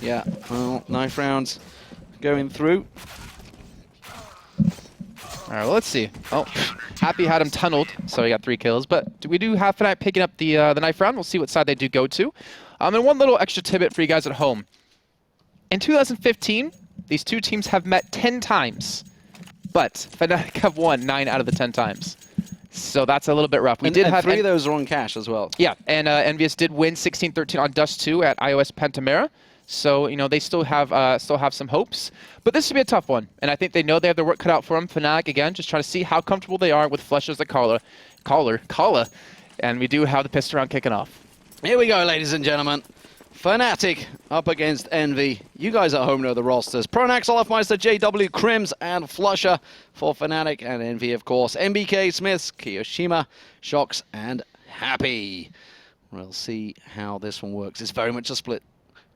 Yeah, well, knife rounds going through. All right, well, let's see. Oh, Happy had him tunneled, so he got 3 kills. But we do have Fnatic picking up the knife round. We'll see what side they do go to. And one little extra tidbit for you guys at home. In 2015, these two teams have met 10 times, but Fnatic have won 9 out of the 10 times. So that's a little bit rough. We did have 3 of those are on cash as well. Yeah, and EnVyUs did win 16-13 on Dust 2 at iOS Pantamera. So, you know, they still have some hopes. But this should be a tough one. And I think they know they have their work cut out for them. Fnatic, again, just trying to see how comfortable they are with Flush as the caller. And we do have the pistol round kicking off. Here we go, ladies and gentlemen. Fnatic up against Envy. You guys at home know the rosters. Pronax, Olafmeister, JW, Crims, and Flusher for Fnatic. And Envy, of course. MBK, Smiths, Kiyoshima, Shocks, and Happy. We'll see how this one works. It's very much a split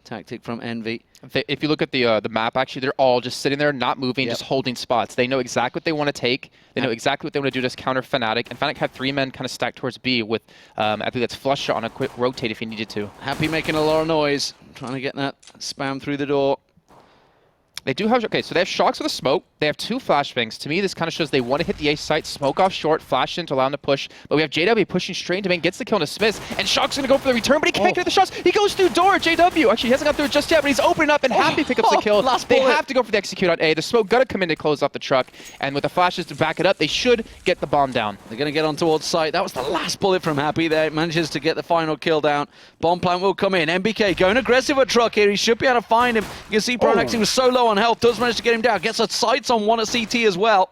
tactic from Envy. If you look at the map, actually, they're all just sitting there, not moving, just holding spots. They know exactly what they want to take. They know exactly what they want to do to counter Fnatic. And Fnatic had 3 men kind of stacked towards B with, I think that's Flush on a quick rotate if he needed to. Happy making a lot of noise, trying to get that spam through the door. They do have, okay, so they have Shocks with a smoke. They have 2 flashbangs. To me, this kind of shows they want to hit the A site, smoke off short, flash in to allow him to push. But we have JW pushing straight into main, gets the kill into Smiths, and Shocks going to go for the return, but he can't get the shots. He goes through door, JW. Actually, he hasn't got through it just yet, but he's opening up, and Happy picks up the kill. They have to go for the execute on A. The smoke got to come in to close off the truck, and with the flashes to back it up, they should get the bomb down. They're going to get on towards site. That was the last bullet from Happy there. Manages to get the final kill down. Bomb plant will come in. MBK going aggressive at truck here. He should be able to find him. You can see Pronax, he was so low on health, does manage to get him down. Gets a sights on one at CT as well.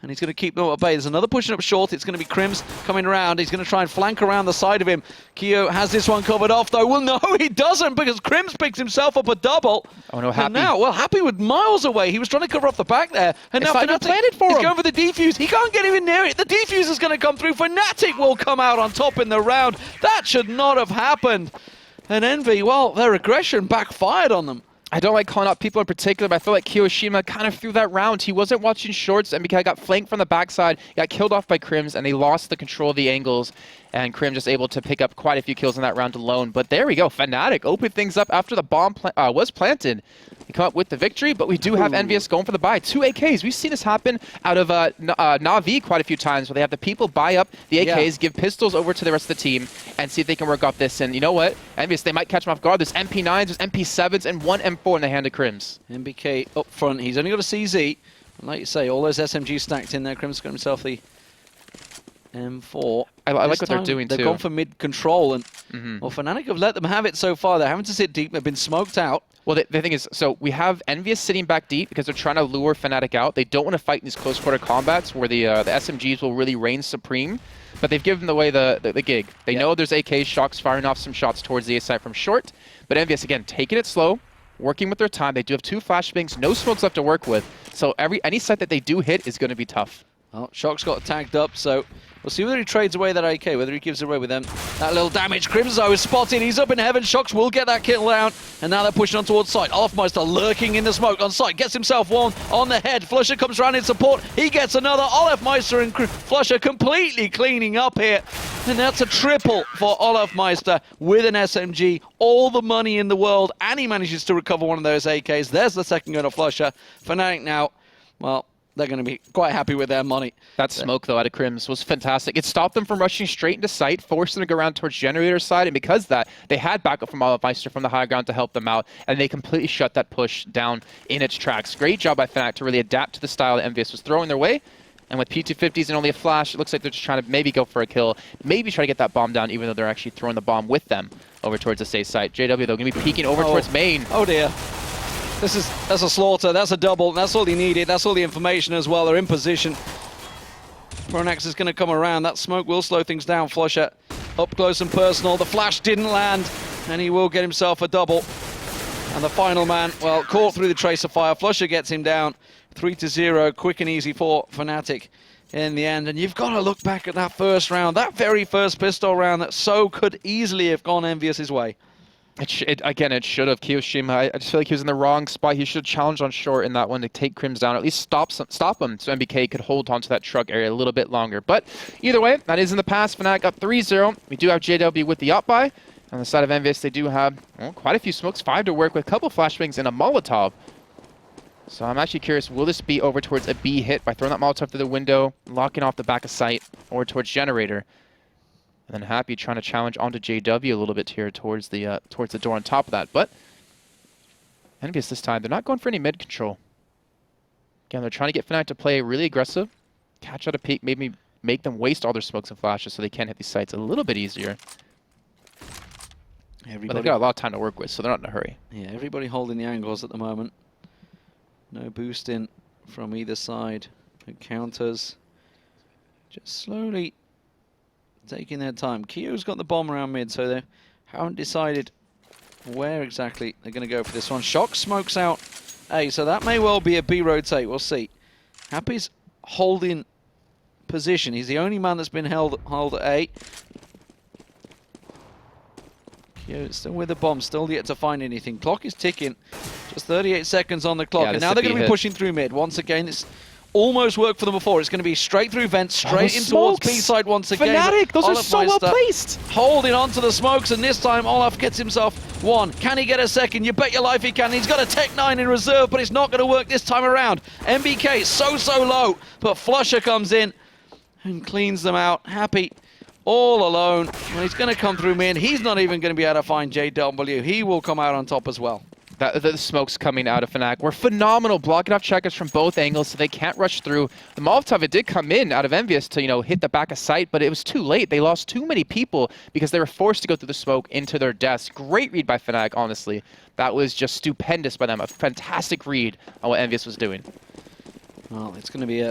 And he's going to keep them at bay. There's another pushing up short. It's going to be Crims coming around. He's going to try and flank around the side of him. Kyo has this one covered off, though. Well, no, he doesn't, because Crims picks himself up a double. Oh, no, Happy. And now, well, Happy was miles away. He was trying to cover off the back there. And now Fnatic planted for him. He's going for the defuse. He can't get even near it. The defuse is going to come through. Fnatic will come out on top in the round. That should not have happened. And Envy, well, their aggression backfired on them. I don't like calling out people in particular, but I feel like Kiyoshima kind of threw that round. He wasn't watching shorts, MBK got flanked from the backside, got killed off by Crims, and they lost the control of the angles. And Crims just able to pick up quite a few kills in that round alone. But there we go, Fnatic opened things up after the bomb was planted. They come up with the victory, but we do have EnVyUs going for the buy. 2 AKs. We've seen this happen out of Na'Vi quite a few times, where they have the people buy up the AKs, give pistols over to the rest of the team, and see if they can work off this. And you know what? EnVyUs, they might catch them off guard. There's MP9s, there's MP7s, and 1 M4 in the hand of Crims. MBK up front. He's only got a CZ. And like you say, all those SMGs stacked in there. Crims got himself the M4. I like what they're doing, too. They've gone for mid-control, and well, Fnatic have let them have it so far. They're having to sit deep. They've been smoked out. Well, the thing is, so we have EnVyUs sitting back deep because they're trying to lure Fnatic out. They don't want to fight in these close quarter combats where the SMGs will really reign supreme, but they've given away the gig. They know there's AK Shocks firing off some shots towards the A side from short, but EnVyUs, again, taking it slow, working with their time. They do have 2 flashbangs, no smokes left to work with, so any site that they do hit is going to be tough. Well, Shocks got tagged up, so we'll see whether he trades away that AK, whether he gives away with them. That little damage. Crimzo is spotted. He's up in heaven. Shocks will get that kill down. And now they're pushing on towards site. Olafmeister lurking in the smoke on site. Gets himself one on the head. Flusher comes around in support. He gets another. Olafmeister and Flusher completely cleaning up here. And that's a triple for Olafmeister with an SMG. All the money in the world. And he manages to recover one of those AKs. There's the second gun of Flusher. Fnatic now, well, they're going to be quite happy with their money. That smoke, though, out of Crims was fantastic. It stopped them from rushing straight into sight, forced them to go around towards Generator side, and because of that, they had backup from Olafmeister from the high ground to help them out, and they completely shut that push down in its tracks. Great job by Fnatic to really adapt to the style that EnVyUs was throwing their way, and with P250s and only a flash, it looks like they're just trying to maybe go for a kill, maybe try to get that bomb down, even though they're actually throwing the bomb with them over towards the safe site. JW, though, going to be peeking over towards main. Oh, dear. That's a slaughter, that's a double, that's all he needed, that's all the information as well. They're in position. Pronax is going to come around. That smoke will slow things down. Flusher up close and personal. The flash didn't land, and he will get himself a double. And the final man, well, caught through the tracer fire. Flusher gets him down 3-0, quick and easy for Fnatic in the end. And you've got to look back at that first round, that very first pistol round that so could easily have gone EnVyUs' way. Again, it should have. Kiyoshima, I just feel like he was in the wrong spot. He should have challenged on short in that one to take Crims down, or at least stop him, so MBK could hold onto that truck area a little bit longer. But either way, that is in the past. Fnatic up 3-0. We do have JW with the up buy. On the side of EnVyUs, they do have quite a few smokes, 5 to work with, a couple flashbangs and a Molotov. So I'm actually curious, will this be over towards a B hit by throwing that Molotov through the window, locking off the back of sight, or towards Generator? And then Happy trying to challenge onto JW a little bit here towards the door on top of that. But EnVyUs this time, they're not going for any mid control. Again, they're trying to get Fnatic to play really aggressive, catch out a peak, maybe make them waste all their smokes and flashes so they can hit these sites a little bit easier. But they've got a lot of time to work with, so they're not in a hurry. Yeah, everybody holding the angles at the moment. No boosting from either side. No counters. Just slowly taking their time. Kyo's got the bomb around mid, so they haven't decided where exactly they're going to go for this one. Shock smokes out A, so that may well be a B rotate. We'll see. Happy's holding position. He's the only man that's been held at A. Kyo still with the bomb, still yet to find anything. Clock is ticking. Just 38 seconds on the clock, and now they're going to be pushing through mid. Once again, it's almost worked for them before. It's going to be straight through vents, straight in towards B side once again. Fnatic, those are so well placed. Holding on to the smokes, and this time Olaf gets himself one. Can he get a second? You bet your life he can. He's got a Tech 9 in reserve, but it's not going to work this time around. MBK so low, but Flusher comes in and cleans them out. Happy all alone. Well, he's going to come through mid. He's not even going to be able to find JW. He will come out on top as well. The smokes coming out of Fnatic were phenomenal, blocking off checkers from both angles so they can't rush through. The Molotov, it did come in out of EnVyUs to, hit the back of sight, but it was too late. They lost too many people because they were forced to go through the smoke into their deaths. Great read by Fnatic, honestly. That was just stupendous by them. A fantastic read on what EnVyUs was doing. Well, it's going to be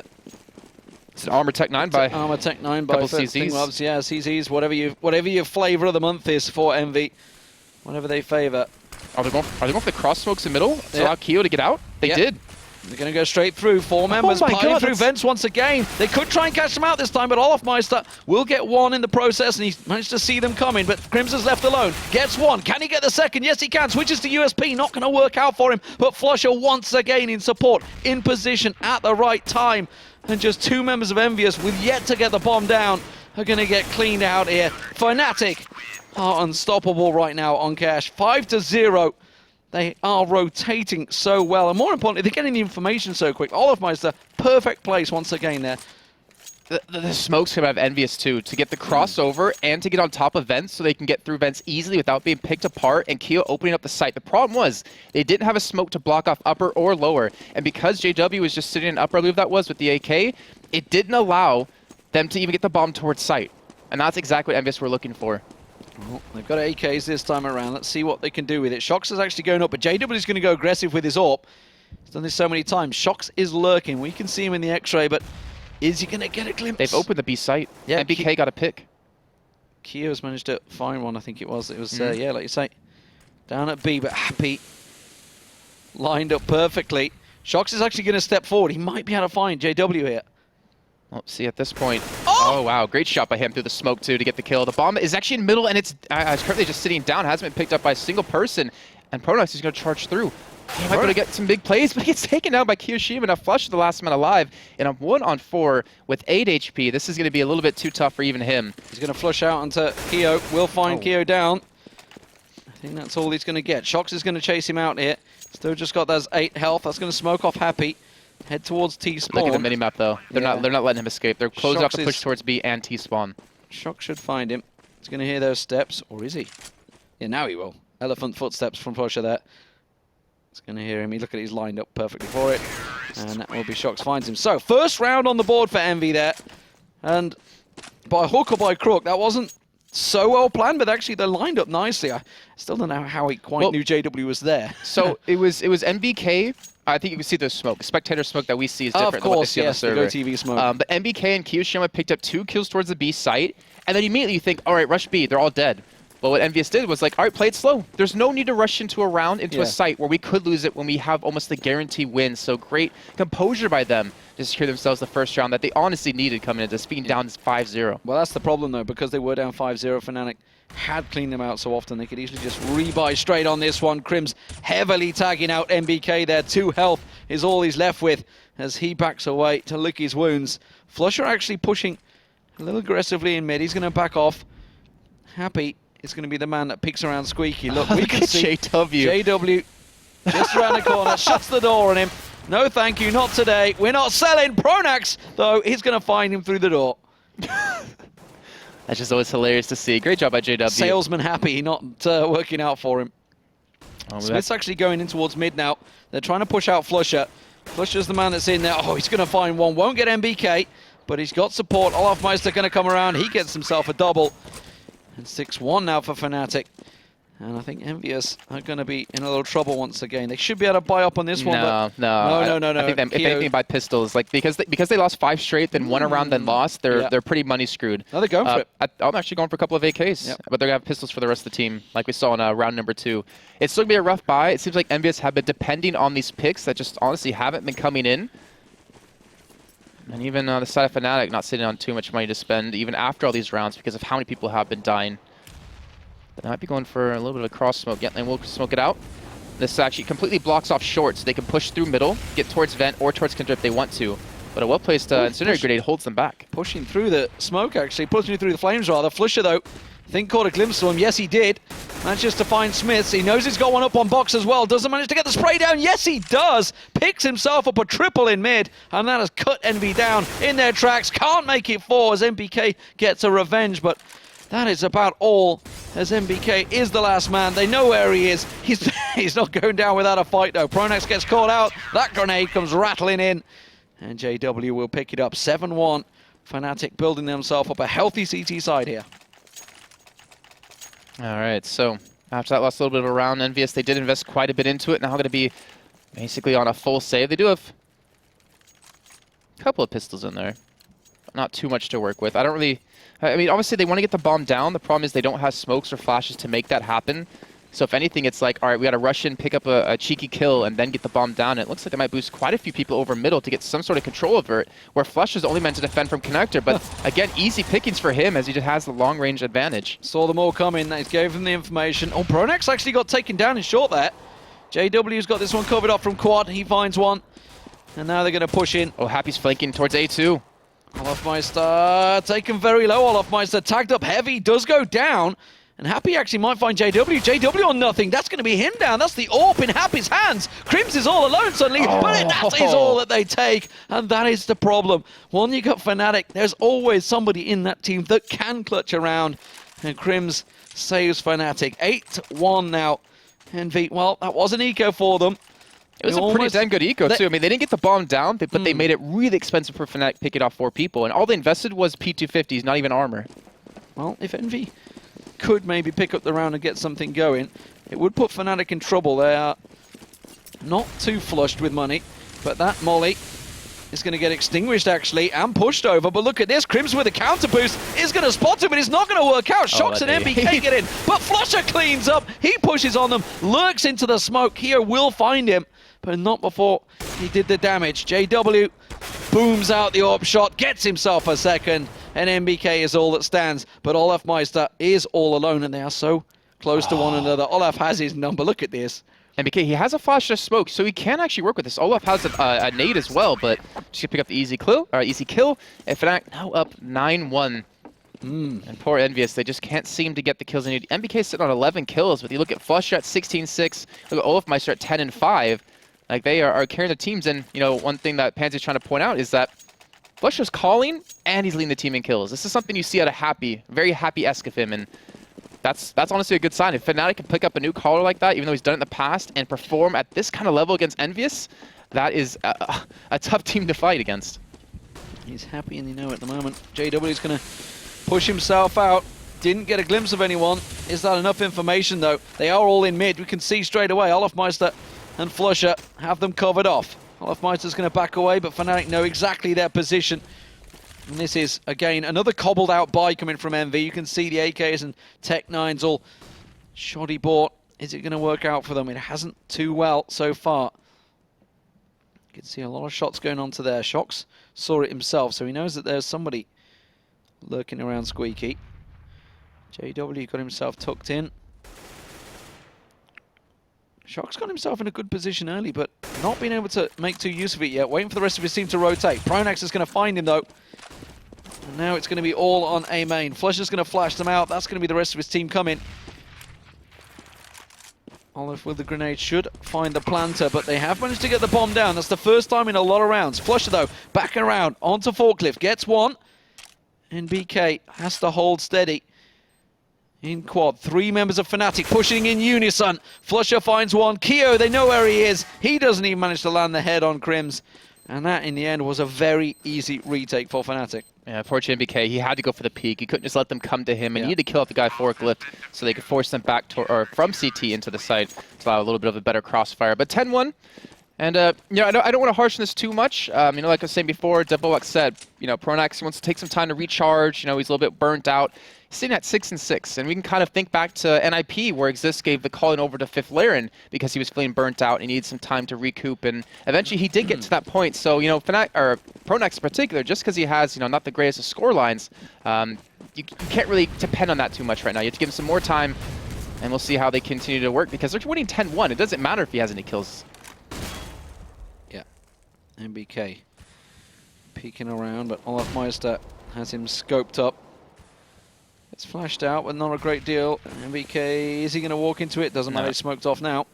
it's an Armor Tech 9 by Armor Tech 9 by CZs. Yeah, CZs, whatever your flavor of the month is for Envy. Whatever they favor. Are they going for the cross smokes in middle to allow Kyo to get out? They did. They're going to go straight through. 4 members piling through vents once again. They could try and catch them out this time, but Olafmeister will get one in the process, and he's managed to see them coming, but Crimson's left alone. Gets one. Can he get the second? Yes, he can. Switches to USP. Not going to work out for him, but Flusher once again in support, in position at the right time. And just 2 members of EnVyUs with yet to get the bomb down are going to get cleaned out here. Fnatic are unstoppable right now on Cash. 5-0. They are rotating so well. And more importantly, they're getting the information so quick. Olafmeister, perfect place once again there. The smokes come out of EnVyUs too, to get the crossover and to get on top of vents so they can get through vents easily without being picked apart, and Kyo opening up the site. The problem was they didn't have a smoke to block off upper or lower, and because JW was just sitting in upper, I believe that was, with the AK, it didn't allow them to even get the bomb towards site. And that's exactly what EnVyUs were looking for. Well, they've got AKs this time around. Let's see what they can do with it. Shox is actually going up, but JW is going to go aggressive with his AWP. He's done this so many times. Shox is lurking. We can see him in the X-ray, but is he going to get a glimpse? They've opened the B site. Yeah, MBK got a pick. Kyo's managed to find one, I think it was. It was, yeah, like you say, down at B, but Happy lined up perfectly. Shox is actually going to step forward. He might be able to find JW here. Well, see, at this point... Oh, wow. Great shot by him through the smoke, too, to get the kill. The bomb is actually in middle, and it's currently just sitting down. Hasn't been picked up by a single person. And Pronox is going to charge through. He might be able to get some big plays, but he gets taken down by Kiyoshima. Now Flush the last man alive in a 1-on-4 with 8 HP. This is going to be a little bit too tough for even him. He's going to flush out onto Kyo. Will find Kyo down. I think that's all he's going to get. Shox is going to chase him out here. Still just got those 8 health. That's going to smoke off Happy. Head towards T-spawn. Look at the minimap though. They're not letting him escape. They're closing off the push towards B and T-spawn. Shox should find him. He's going to hear those steps, or is he? Yeah, now he will. Elephant footsteps from Flusher there. He's going to hear him. Look at he's lined up perfectly for it. And that will be Shox finds him. So, first round on the board for Envy there. And by hook or by crook, that wasn't so well planned, but actually they lined up nicely. I still don't know how he quite knew JW was there. So it was MBK. I think you can see the smoke. Spectator smoke that we see is different than what they see on the server. The GoTV smoke. But MBK and Kiyoshima picked up 2 kills towards the B site, and then immediately you think, all right, rush B, they're all dead. But what EnVyUs did was like, all right, play it slow. There's no need to rush into a round, into a site where we could lose it when we have almost the guarantee win. So great composure by them to secure themselves the first round that they honestly needed coming into being down 5-0. Well, that's the problem, though, because they were down 5-0. Fnatic had cleaned them out so often they could easily just rebuy straight on this one. Crims heavily tagging out MBK there. 2 health is all he's left with as he backs away to lick his wounds. Flusher actually pushing a little aggressively in mid. He's going to back off. Happy is going to be the man that picks around Squeaky. Look, we can see JW. JW just around the corner, shuts the door on him. No thank you, not today. We're not selling. Pronax, though, he's going to find him through the door. That's just always hilarious to see. Great job by JW. Salesman happy, not working out for him. Oh, Smith's actually going in towards mid now. They're trying to push out Flusher. Flusher's the man that's in there. Oh, he's going to find one. Won't get MBK, but he's got support. Olafmeister going to come around. He gets himself a double. And 6-1 now for Fnatic. And I think EnVyUs are going to be in a little trouble once again. They should be able to buy up on this one. No. No. I think if anything, by pistols, like because they lost 5 straight, then won a round, then lost. They're pretty money screwed. No, they're going for it. I'm actually going for a couple of AKs, but they're gonna have pistols for the rest of the team, like we saw in round number 2. It's still gonna be a rough buy. It seems like EnVyUs have been depending on these picks that just honestly haven't been coming in. And even the side of Fnatic not sitting on too much money to spend, even after all these rounds, because of how many people have been dying. They might be going for a little bit of a cross smoke. Yeah, and we'll smoke it out. This actually completely blocks off short, so they can push through middle, get towards vent or towards Kindred if they want to. But a well-placed incendiary grenade holds them back. Pushing through the smoke, actually. Pushing through the flames, rather. Flusher, though, I think caught a glimpse of him. Yes, he did. Manages to find Smiths. He knows he's got one up on box as well. Doesn't manage to get the spray down. Yes, he does. Picks himself up a triple in mid. And that has cut Envy down in their tracks. Can't make it 4 as MBK gets a revenge. But that is about all, as MBK is the last man. They know where he is. He's not going down without a fight, though. Pronax gets caught out. That grenade comes rattling in. And JW will pick it up. 7-1. Fnatic building themselves up a healthy CT side here. All right, so after that last little bit of a round, EnVyUs, they did invest quite a bit into it. Now going to be basically on a full save. They do have a couple of pistols in there. Not too much to work with. I mean, obviously they want to get the bomb down. The problem is they don't have smokes or flashes to make that happen. So if anything, it's like, all right, we got to rush in, pick up a cheeky kill, and then get the bomb down. And it looks like they might boost quite a few people over middle to get some sort of control over it, where Flush is only meant to defend from connector. But again, easy pickings for him as he just has the long-range advantage. Saw them all coming. They gave them the information. Oh, Pronax actually got taken down in short there. JW's got this one covered up from quad. He finds one. And now they're going to push in. Oh, Happy's flanking towards A2. Olafmeister taken very low. Olafmeister tagged up heavy. Does go down. And Happy actually might find JW. JW on nothing. That's going to be him down. That's the AWP in Happy's hands. Crims is all alone suddenly, but that is all that they take. And that is the problem. When you got Fnatic, there's always somebody in that team that can clutch around. And Crims saves Fnatic. 8-1 now. Envy, well, that was an eco for them. It was a pretty damn good eco, too. I mean, they didn't get the bomb down, but they made it really expensive for Fnatic to pick it off 4 people. And all they invested was P250s, not even armor. Well, if Envy could maybe pick up the round and get something going, it would put Fnatic in trouble. They are not too flushed with money, but that molly is going to get extinguished, actually, and pushed over. But look at this. Crims with a counter boost is going to spot him, but it's not going to work out. Shocks and MBK get in, but Flusher cleans up. He pushes on them, lurks into the smoke. Here will find him, but not before he did the damage. JW booms out the AWP shot, gets himself a second, and MBK is all that stands. But Olafmeister is all alone, and they are so close to one another. Olaf has his number. Look at this. MBK, he has a flash of smoke, so he can actually work with this. Olaf has a nade as well, but just gonna pick up the easy kill. And Fnatic now up 9-1. And poor EnVyUs, they just can't seem to get the kills they need. MBK sitting on 11 kills, but you look at Flusher at 16-6, look at Olafmeister at 10-5. Like, they are carrying the teams, and, you know, one thing that Pansy's trying to point out is that Flusher's calling, and he's leading the team in kills. This is something you see out of Happy, very Happy-esque of him, and that's honestly a good sign. If Fnatic can pick up a new caller like that, even though he's done it in the past, and perform at this kind of level against EnVyUs, that is a tough team to fight against. He's happy, and you know at the moment. JW is going to push himself out. Didn't get a glimpse of anyone. Is that enough information, though? They are all in mid. We can see straight away Olafmeister and Flusher have them covered off. Olafmeister's going to back away, but Fnatic know exactly their position. And this is, again, another cobbled out buy coming from Envy. You can see the AKs and Tech 9s all shoddy bought. Is it going to work out for them? It hasn't too well so far. You can see a lot of shots going on to there. Shocks saw it himself, so he knows that there's somebody lurking around Squeaky. JW got himself tucked in. Shock's got himself in a good position early, but not being able to make too use of it yet. Waiting for the rest of his team to rotate. Pronax is going to find him, though. And now it's going to be all on A main. Flusher's going to flash them out. That's going to be the rest of his team coming. Olive with the grenade should find the planter, but they have managed to get the bomb down. That's the first time in a lot of rounds. Flusher, though, back around onto Forklift. Gets one. And BK has to hold steady. In quad, 3 members of Fnatic pushing in unison. Flusher finds one. Keo, they know where he is. He doesn't even manage to land the head on Crims. And that, in the end, was a very easy retake for Fnatic. Yeah, unfortunately, BK, he had to go for the peak. He couldn't just let them come to him, and he needed to kill off the guy Forklift so they could force them back or from CT into the site to allow a little bit of a better crossfire. But 10-1. And, you know, I don't want to harshen this too much. You know, like I was saying before, Devoak said, you know, Pronax wants to take some time to recharge. You know, he's a little bit burnt out. He's sitting at 6-6, and we can kind of think back to NIP, where Exist gave the calling over to Fifth Laren because he was feeling burnt out and needed some time to recoup. And eventually he did get to that point. So, you know, Pronax in particular, just because he has, you know, not the greatest of score lines, you can't really depend on that too much right now. You have to give him some more time, and we'll see how they continue to work because they're winning 10-1. It doesn't matter if he has any kills. MBK peeking around, but Olafmeister has him scoped up. It's flashed out, but not a great deal. MBK, is he going to walk into it? Doesn't matter, he's smoked off now.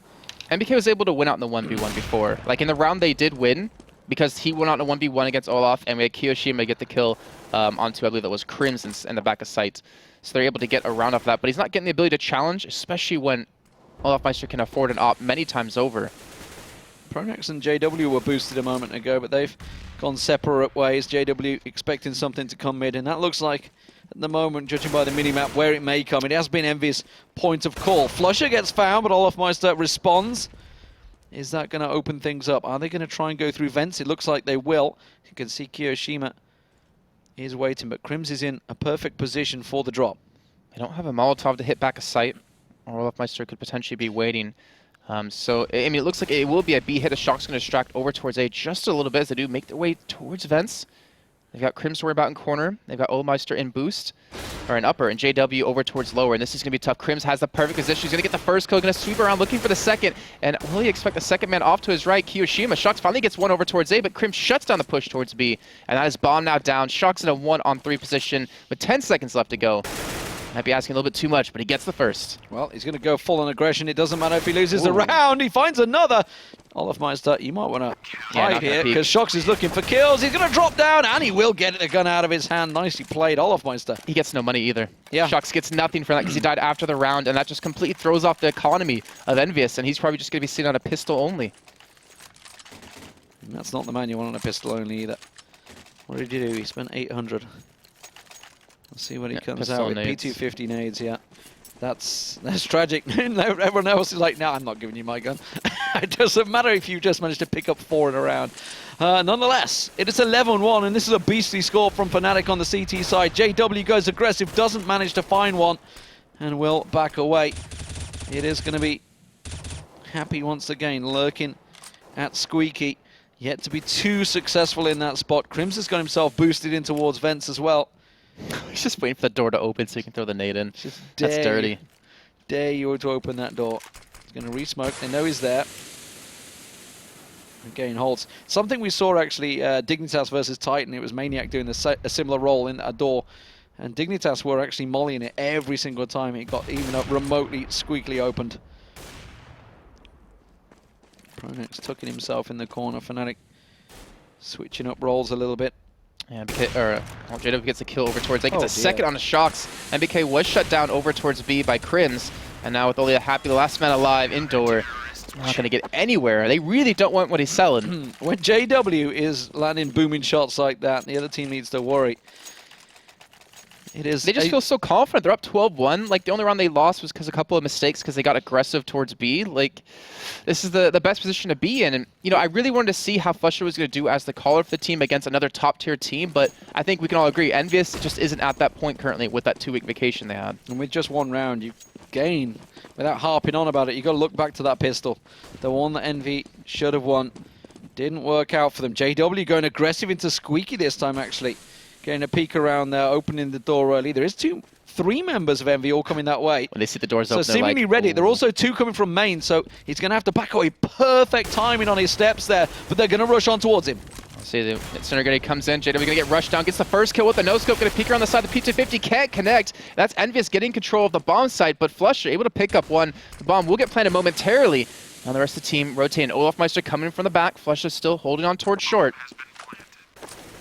MBK was able to win out in the 1v1 before. Like in the round they did win, because he went out in a 1v1 against Olaf, and we had Kiyoshima get the kill onto, I believe that was Crims in the back of sight. So they're able to get around off that, but he's not getting the ability to challenge, especially when Olafmeister can afford an op many times over. Pronax and JW were boosted a moment ago, but they've gone separate ways. JW expecting something to come mid, and that looks like, at the moment, judging by the minimap, where it may come. It has been EnVyUs' point of call. Flusher gets found, but Olafmeister responds. Is that going to open things up? Are they going to try and go through vents? It looks like they will. You can see Kiyoshima is waiting, but Crims is in a perfect position for the drop. They don't have a Molotov to hit back a site, or Olafmeister could potentially be waiting. So, I mean, it looks like it will be a B hit. A Shock's going to distract over towards A just a little bit as they do make their way towards vents. They've got Crims to worry about in corner. They've got Olafmeister in boost, or in upper, and JW over towards lower. And this is going to be tough. Crims has the perfect position. He's going to get the first kill, going to sweep around looking for the second. And will he expect the second man off to his right? Kiyoshima. Shox finally gets one over towards A, but Crims shuts down the push towards B. And that is bomb now down. Shox in a 1-on-3 position with 10 seconds left to go. Might be asking a little bit too much, but he gets the first. Well, he's going to go full on aggression. It doesn't matter if he loses the round. He finds another. Olafmeister, you might want to hide here because Shox is looking for kills. He's going to drop down, and he will get the gun out of his hand. Nicely played, Olafmeister. He gets no money either. Yeah. Shox gets nothing for that because he died after the round, and that just completely throws off the economy of EnVyUs, and he's probably just going to be sitting on a pistol only. And that's not the man you want on a pistol only either. What did he do? He spent 800. Let's see what he comes out with. P250 nades, yeah. That's tragic. Everyone else is like, no, I'm not giving you my gun. It doesn't matter if you just managed to pick up 4 in a round. Nonetheless, it is 11-1, and this is a beastly score from Fnatic on the CT side. JW goes aggressive, doesn't manage to find one, and will back away. It is going to be Happy once again, lurking at Squeaky. Yet to be too successful in that spot. Crims has got himself boosted in towards vents as well. He's just waiting for the door to open so he can throw the nade in. That's dirty. Dare you to open that door. He's going to re-smoke. They know he's there. Again, holds. Something we saw actually, Dignitas versus Titan. It was Maniac doing a similar role in a door. And Dignitas were actually mollying it every single time it got even up remotely squeakily opened. Pronax tucking himself in the corner. Fnatic switching up roles a little bit. Yeah, JW gets a kill over towards A. Gets a second on the Shox. MBK was shut down over towards B by Crims. And now with only a Happy, the last man alive, indoor, not going to get anywhere. They really don't want what he's selling. When JW is landing booming shots like that, the other team needs to worry. They just feel so confident. They're up 12-1. Like, the only round they lost was because a couple of mistakes because they got aggressive towards B. Like, this is the best position to be in. And, you know, I really wanted to see how Flusher was going to do as the caller for the team against another top-tier team. But I think we can all agree, EnVyUs just isn't at that point currently with that 2-week vacation they had. And with just one round, you gain, without harping on about it, you got to look back to that pistol. The one that Envy should have won. Didn't work out for them. JW going aggressive into Squeaky this time, actually. Getting a peek around there, opening the door early. There is 3 members of Envy all coming that way. When they see the doors open, so seemingly like, ready. There are also 2 coming from main, so he's going to have to back away. Perfect timing on his steps there, but they're going to rush on towards him. See the center grenade comes in. JW gonna get rushed down, gets the first kill with the no-scope, gonna peek around the side. The P250 can't connect. That's EnVyUs getting control of the bomb site, but Flusher able to pick up one. The bomb will get planted momentarily. Now the rest of the team rotating. Olafmeister coming from the back. Flusher still holding on towards short.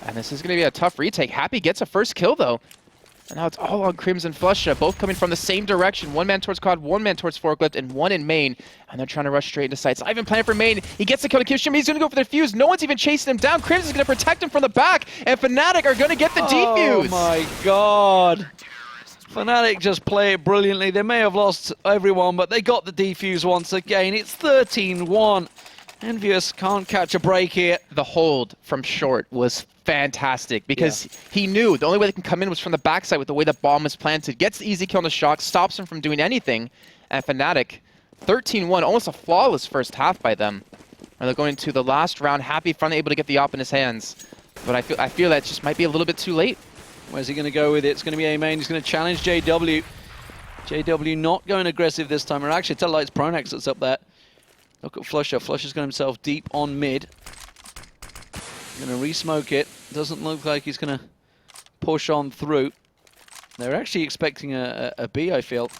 And this is gonna be a tough retake. Happy gets a first kill though. And now it's all on Crims and Flusha, both coming from the same direction. One man towards Quad, one man towards Forklift, and one in main. And they're trying to rush straight into sights. Ivan planning for main. He gets the kill to Kyoshima. He's going to go for the defuse. No one's even chasing him down. Crims is going to protect him from the back. And Fnatic are going to get the defuse. Oh my god. Fnatic just play it brilliantly. They may have lost everyone, but they got the defuse once again. It's 13-1. EnVyUs can't catch a break here. The hold from short was fantastic because he knew the only way they can come in was from the backside with the way the bomb was planted. Gets the easy kill on the shock, stops him from doing anything. And Fnatic, 13-1, almost a flawless first half by them. And they're going to the last round. Happy finally able to get the op in his hands. But I feel that just might be a little bit too late. Where's he going to go with it? It's going to be A main. He's going to challenge JW. JW not going aggressive this time. Or actually, Telelight's Pronex that's up there. Look at Flusher. Flusher's got himself deep on mid. Going to re-smoke it. Doesn't look like he's going to push on through. They're actually expecting a B, I feel.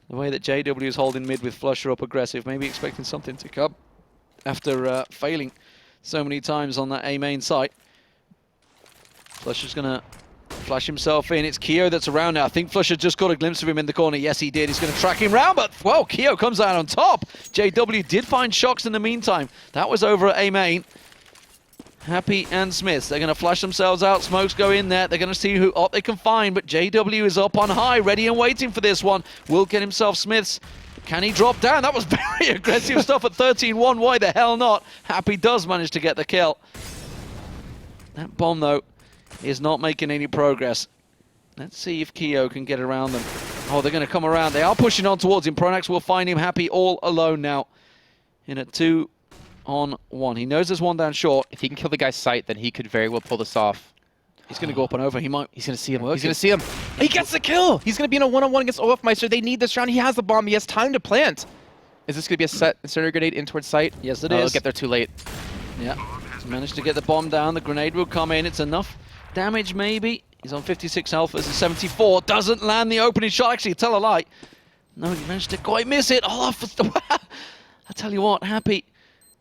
The way that JW is holding mid with Flusher up aggressive. Maybe expecting something to come after failing so many times on that A main site. Flusher's going to flash himself in. It's Keo that's around now. I think Flusher just got a glimpse of him in the corner. Yes, he did. He's going to track him round, but, well, Keo comes out on top. JW did find shocks in the meantime. That was over at A main. Happy and Smiths, they're going to flash themselves out. Smokes go in there. They're going to see who they can find, but JW is up on high, ready and waiting for this one. Will get himself Smiths. Can he drop down? That was very aggressive stuff at 13-1. Why the hell not? Happy does manage to get the kill. That bomb, though, is not making any progress. Let's see if Keo can get around them. Oh, they're going to come around. They are pushing on towards him. Pronax will find him. Happy all alone now in a 2-on-1. He knows there's one down short. If he can kill the guy's sight, then he could very well pull this off. He's going to go up and over. He's going to see him. He's going to see him. He gets the kill. He's going to be in a one-on-one against Olafmeister. They need this round. He has the bomb. He has time to plant. Is this going to be a set incendiary grenade in towards sight? Yes, it is. is. They'll get there too late. Yeah. He's managed to get the bomb down. The grenade will come in. It's enough damage, maybe. He's on 56 health versus 74. Doesn't land the opening shot. Actually, tell a lie. No, he managed to quite miss it. Olaf. I tell you what, Happy.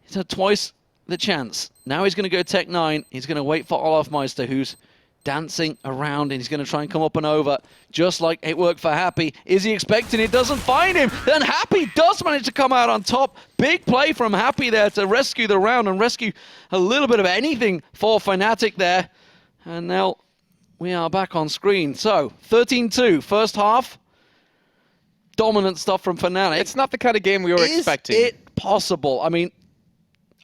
He's had twice the chance. Now he's going to go Tech 9. He's going to wait for Olafmeister, who's dancing around, and he's going to try and come up and over, just like it worked for Happy. Is he expecting it? Doesn't find him. Then Happy does manage to come out on top. Big play from Happy there to rescue the round and rescue a little bit of anything for Fnatic there. And now we are back on screen. So, 13-2, first half. Dominant stuff from Fnatic. It's not the kind of game we were expecting. Is it possible? I mean,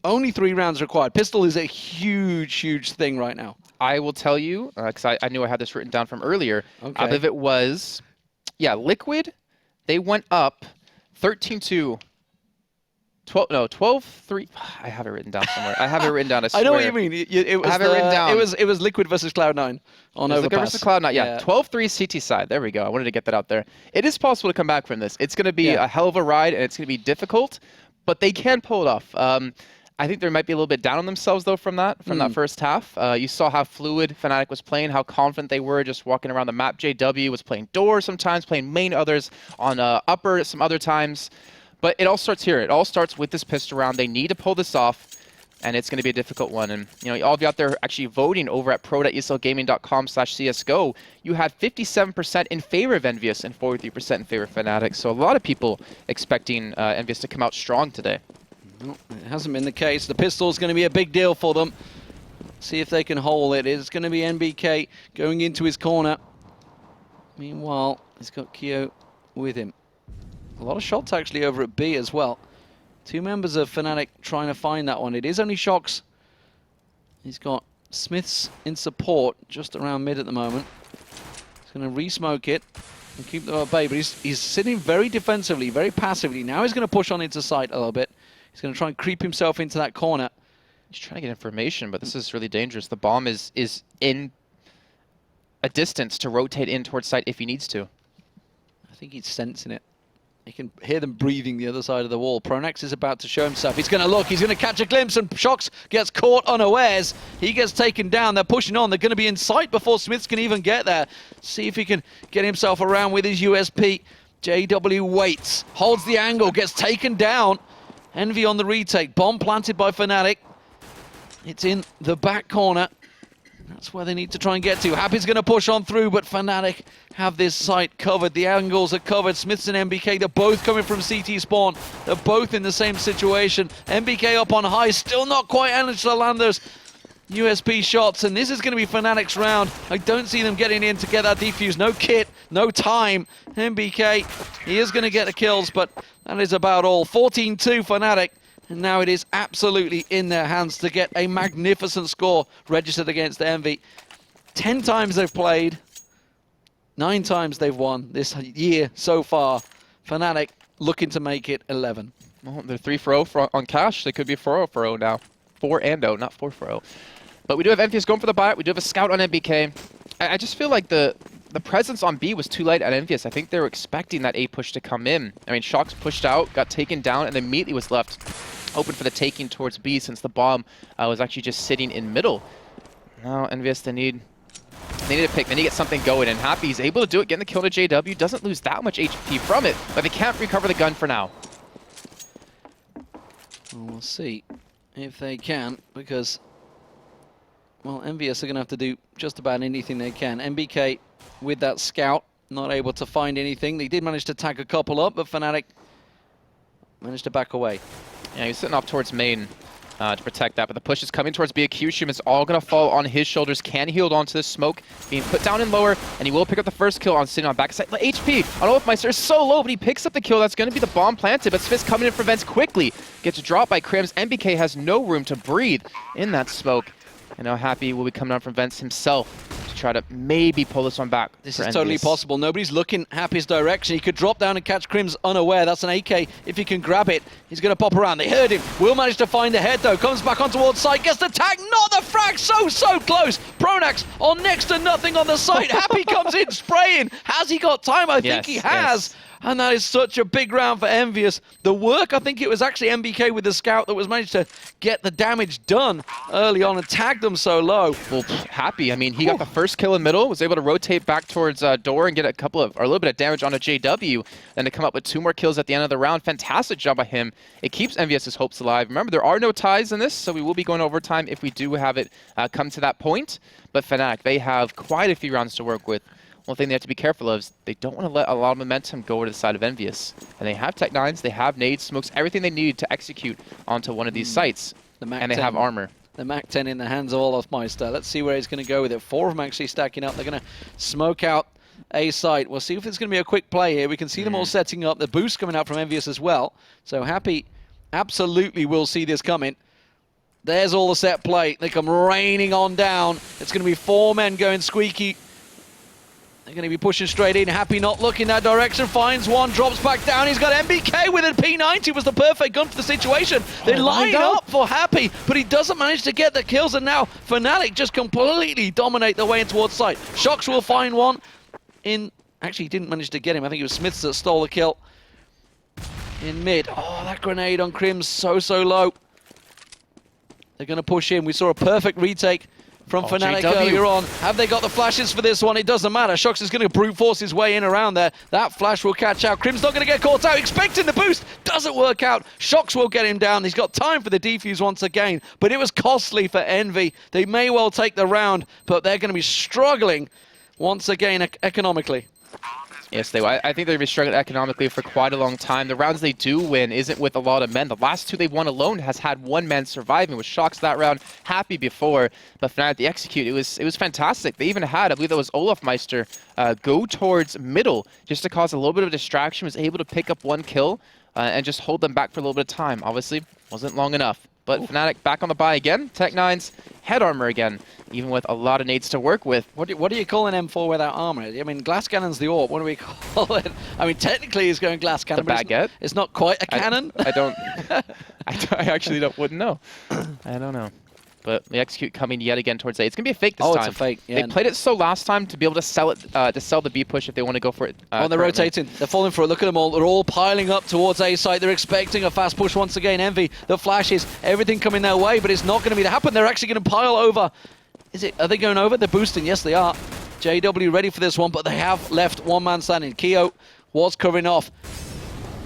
only 3 rounds required. Pistol is a huge, huge thing right now. I will tell you, because I knew I had this written down from earlier. Okay. I believe it was, Liquid. They went up 13-2. 12-3. I have it written down somewhere. I have it written down, I swear. I know what you mean. It was I have it written down. It was Liquid versus Cloud9 on Overpass. Liquid versus Cloud9, yeah. 12-3 CT side. There we go. I wanted to get that out there. It is possible to come back from this. It's going to be a hell of a ride, and it's going to be difficult, but they can pull it off. I think they might be a little bit down on themselves, though, from that first half. You saw how fluid Fnatic was playing, how confident they were just walking around the map. JW was playing door sometimes, playing main others on upper some other times. But it all starts here. It all starts with this pistol round. They need to pull this off, and it's going to be a difficult one. And all of you out there actually voting over at pro.eslgaming.com/CSGO, you have 57% in favor of EnVyUs and 43% in favor of Fnatic. So a lot of people expecting EnVyUs to come out strong today. It hasn't been the case. The pistol is going to be a big deal for them. See if they can hold it. It's going to be NBK going into his corner. Meanwhile, he's got Keo with him. A lot of shots actually over at B as well. 2 members of Fnatic trying to find that one. It is only Shocks. He's got Smiths in support just around mid at the moment. He's going to re-smoke it and keep them at bay, but he's sitting very defensively, very passively. Now he's going to push on into sight a little bit. He's going to try and creep himself into that corner. He's trying to get information, but this is really dangerous. The bomb is in a distance to rotate in towards sight if he needs to. I think he's sensing it. You can hear them breathing the other side of the wall. Pronax is about to show himself. He's going to look. He's going to catch a glimpse, and Shox gets caught unawares. He gets taken down. They're pushing on. They're going to be in sight before Smiths can even get there. See if he can get himself around with his USP. JW waits, holds the angle, gets taken down. Envy on the retake. Bomb planted by Fnatic. It's in the back corner. That's where they need to try and get to. Happy's going to push on through, but Fnatic have this site covered. The angles are covered. Smiths and MBK, they're both coming from CT spawn. They're both in the same situation. MBK up on high, still not quite managed to land those USP shots, and this is going to be Fnatic's round. I don't see them getting in to get that defuse. No kit, no time. MBK, he is going to get the kills, but that is about all. 14-2 Fnatic. And now it is absolutely in their hands to get a magnificent score registered against Envy. 10 times they've played, 9 times they've won this year so far. Fnatic looking to make it 11. Well, they're 3-0 on cash. They could be 4-0 now. 4-0, not 4-0. But we do have EnVyUs going for the buy. We do have a scout on MBK. I just feel like the presence on B was too light at EnVyUs. I think they were expecting that A push to come in. I mean, Shox pushed out, got taken down, and immediately was left open for the taking towards B, since the bomb was actually just sitting in middle. Now EnVyUs, they need a pick. They need to get something going, and Happy's able to do it, getting the kill to JW. Doesn't lose that much HP from it, but they can't recover the gun for now. Well, we'll see if they can, because, well, EnVyUs are going to have to do just about anything they can. MBK with that scout, not able to find anything. They did manage to tag a couple up, but Fnatic managed to back away. Yeah, he's sitting off towards main to protect that, but the push is coming towards B. Kyushin is all going to fall on his shoulders. Can he hold on to the smoke? Being put down and lower, and he will pick up the first kill on sitting on backside. The HP on Olofmeister is so low, but he picks up the kill. That's going to be the bomb planted, but Smith's coming in for Vents quickly. Gets dropped by Crims. MBK has no room to breathe in that smoke. And now Happy will be coming out from Vents himself to try to maybe pull this one back. This is totally possible. Nobody's looking Happy's direction. He could drop down and catch Crims unaware. That's an AK. If he can grab it, he's going to pop around. They heard him. Will manage to find the head, though. Comes back on towards site. Gets the tag. Not the frag. So close. Pronax on next to nothing on the site. Happy comes in spraying. Has he got time? I think he has. Yes. And that is such a big round for EnVyUs. The work, I think it was actually MBK with the scout that was managed to get the damage done early on and tag them so low. Well, Happy, I mean, he got the first kill in middle, was able to rotate back towards door and get a little bit of damage on a JW, then to come up with 2 more kills at the end of the round. Fantastic job by him. It keeps EnVyUs' hopes alive. Remember, there are no ties in this, so we will be going overtime if we do have it come to that point. But Fnatic, they have quite a few rounds to work with. One thing they have to be careful of is they don't want to let a lot of momentum go to the side of EnVyUs. And they have Tech-9s, they have nades, smokes, everything they need to execute onto one of these sites. And they have armor. The MAC-10 in the hands of Olofmeister. Let's see where he's going to go with it. 4 of them actually stacking up. They're going to smoke out a site. We'll see if it's going to be a quick play here. We can see them all setting up. The boost coming out from EnVyUs as well. So Happy absolutely will see this coming. There's all the set play. They come raining on down. It's going to be 4 men going squeaky. They're going to be pushing straight in. Happy not looking that direction. Finds one, drops back down. He's got MBK with it. P90 was the perfect gun for the situation. They line up for Happy, but he doesn't manage to get the kills. And now Fnatic just completely dominate their way in towards site. Shox will find one in... Actually, he didn't manage to get him. I think it was Smiths that stole the kill in mid. Oh, that grenade on Crims so low. They're going to push in. We saw a perfect retake from Fnatic earlier on. Have they got the flashes for this one? It doesn't matter. Shox is going to brute force his way in around there. That flash will catch out. Crim's not going to get caught out. Expecting the boost. Doesn't work out. Shox will get him down. He's got time for the defuse once again. But it was costly for Envy. They may well take the round, but they're going to be struggling once again economically. Yes, they will. I think they've been struggling economically for quite a long time. The rounds they do win isn't with a lot of men. The last 2 they've won alone has had 1 man surviving. With Shox that round, Happy before, but Fnatic the execute. It was fantastic. They even had, I believe that was Olofmeister, go towards middle just to cause a little bit of distraction. Was able to pick up 1 kill and just hold them back for a little bit of time. Obviously, wasn't long enough. But Fnatic back on the buy again. Tech-9s, head armor again, even with a lot of nades to work with. What do you call an M4 without armor? I mean, glass cannon's the AWP. What do we call it? I mean, technically he's going glass cannon, the baguette? It's not quite a cannon. I actually wouldn't know. I don't know. But the execute coming yet again towards A. It's going to be a fake this time. Oh, it's a fake. Yeah. They played it so last time to be able to sell it, to sell the B push if they want to go for it. Oh, they're rotating. They're falling for it. Look at them all. They're all piling up towards A site. They're expecting a fast push once again. Envy, the flashes, everything coming their way, but it's not going to be to happen. They're actually going to pile over. Are they going over? They're boosting. Yes, they are. JW ready for this one, but they have left one man standing. Keo was covering off,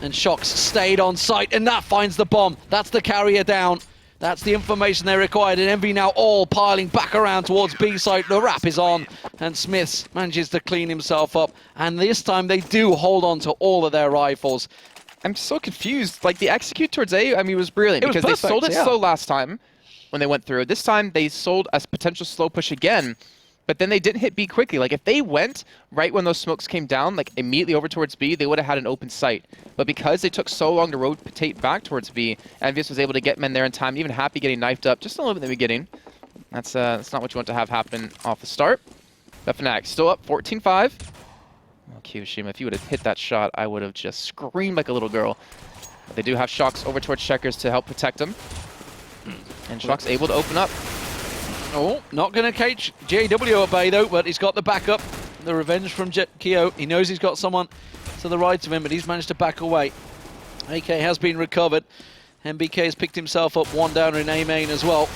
and Shox stayed on site, and that finds the bomb. That's the carrier down. That's the information they required, and Envy now all piling back around towards B site. The wrap is on, and Smiths manages to clean himself up, and this time they do hold on to all of their rifles. I'm so confused. Like, the execute towards A, I mean, was brilliant because they sold it slow last time when they went through. This time they sold a potential slow push again, but then they didn't hit B quickly. Like, if they went right when those smokes came down, like immediately over towards B, they would have had an open site. But because they took so long to rotate back towards B, EnVyUs was able to get men there in time, even Happy getting knifed up just a little bit in the beginning. That's not what you want to have happen off the start. But Fnatic still up 14-5. Oh, Kiyoshima, if you would have hit that shot, I would have just screamed like a little girl. But they do have Shox over towards Checkers to help protect him. And Shox able to open up. Oh, not going to catch JW at bay though, but he's got the backup. The revenge from Keo. He knows he's got someone to the right of him, but he's managed to back away. AK has been recovered. MBK has picked himself up one down in A main as well.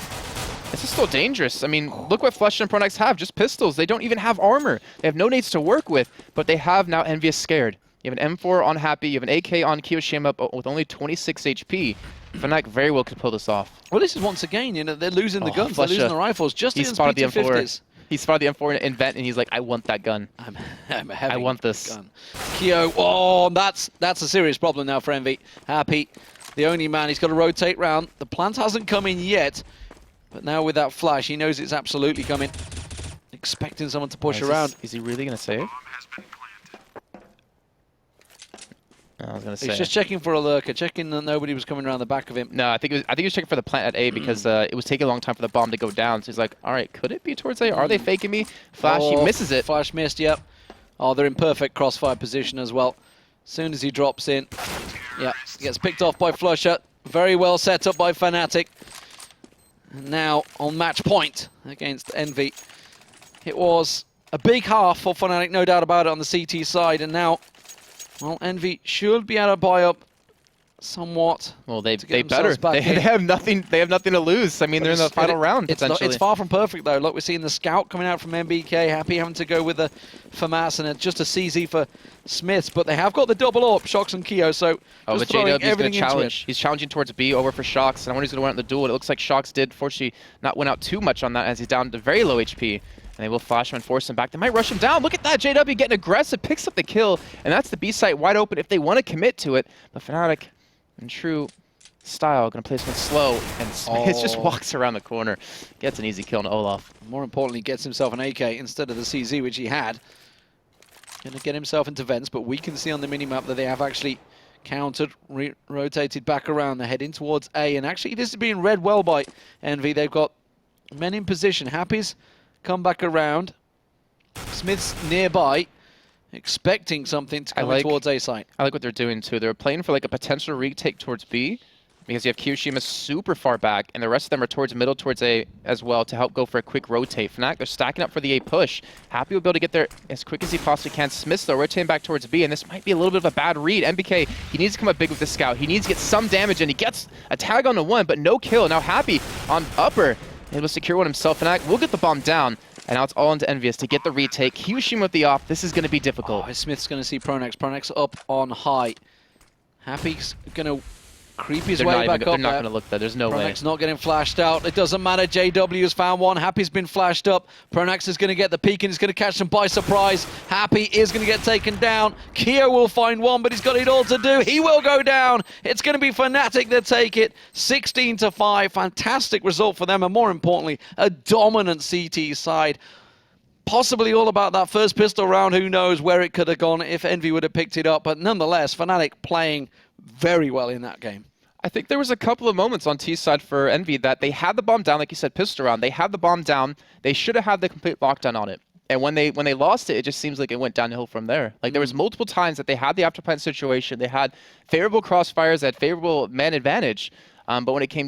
This is still dangerous. I mean, look what Flush and Pronax have, just pistols. They don't even have armor. They have no nades to work with, but they have now EnVyUs scared. You have an M4 on Happy, you have an AK on Kiyoshima, but with only 26 HP. Fnatic very well could pull this off. Well, this is once again, you know, they're losing the guns, they're losing the rifles. Just he spotted the M4. He spotted the M4 in vent, and he's like, I want that gun. I want this gun. Keo, oh, that's a serious problem now for Envy. Happy, the only man, he's got to rotate round. The plant hasn't come in yet, but now with that flash, he knows it's absolutely coming. Expecting someone to push around. Is he really going to save? I was gonna say. He's just checking for a lurker, checking that nobody was coming around the back of him. No, I think he was checking for the plant at A because it was taking a long time for the bomb to go down. So he's like, all right, could it be towards A? Are they faking me? Flash, he misses it. Flash missed, yep. Oh, they're in perfect crossfire position as well. As soon as he drops in, yeah, gets picked off by Flusher. Very well set up by Fnatic. And now on match point against Envy. It was a big half for Fnatic, no doubt about it, on the CT side, and now, well, Envy should be able to buy up somewhat. Well, they better. They have nothing. They have nothing to lose. I mean, they're in the final round potentially. It's far from perfect though. Look, we're seeing the scout coming out from MBK. Happy having to go with the FAMAS and just a CZ for Smiths, but they have got the double up, Shox and Keo. So just throwing everything into it. He's challenging towards B over for Shox, and I wonder he's going to win out the duel. It looks like Shox did, fortunately, not win out too much on that as he's down to very low HP. And they will flash him and force him back. They might rush him down. Look at that. JW getting aggressive, picks up the kill, and that's the B site wide open if they want to commit to it. But Fnatic, in true style, going to play something slow, and Smith just walks around the corner. Gets an easy kill on Olaf. More importantly, gets himself an AK instead of the CZ, which he had. Going to get himself into vents, but we can see on the minimap that they have actually countered, rotated back around. They're heading towards A, and actually this is being read well by Envy. They've got men in position. Happy's come back around. Smith's nearby, expecting something to come towards A site. I like what they're doing too. They're playing for like a potential retake towards B, because you have Kiyoshima super far back, and the rest of them are towards middle, towards A as well to help go for a quick rotate. Fnatic, they're stacking up for the A push. Happy will be able to get there as quick as he possibly can. Smith's though rotating back towards B, and this might be a little bit of a bad read. MBK, he needs to come up big with the scout. He needs to get some damage, and he gets a tag on the one, but no kill. Now Happy on upper, able to secure one himself. Fnatic will get the bomb down, and now it's all into EnVyUs to get the retake. Kiyoshima with the off. This is going to be difficult. Oh, Smith's going to see Pronax. Pronax up on high. Happy's going to creep his way back up. They're not going to look there. There's no way. Pronax not getting flashed out. It doesn't matter. JW has found one. Happy's been flashed up. Pronax is going to get the peek and he's going to catch them by surprise. Happy is going to get taken down. Keo will find one, but he's got it all to do. He will go down. It's going to be Fnatic that take it. 16-5. Fantastic result for them, and more importantly, a dominant CT side. Possibly all about that first pistol round. Who knows where it could have gone if Envy would have picked it up. But nonetheless, Fnatic playing very well in that game. I think there was a couple of moments on T side for Envy that they had the bomb down, like you said, pistol round. They had the bomb down. They should have had the complete lockdown on it. And when they lost it, it just seems like it went downhill from there. Like there was multiple times that they had the afterplant situation. They had favorable crossfires, they had favorable man advantage. But when it came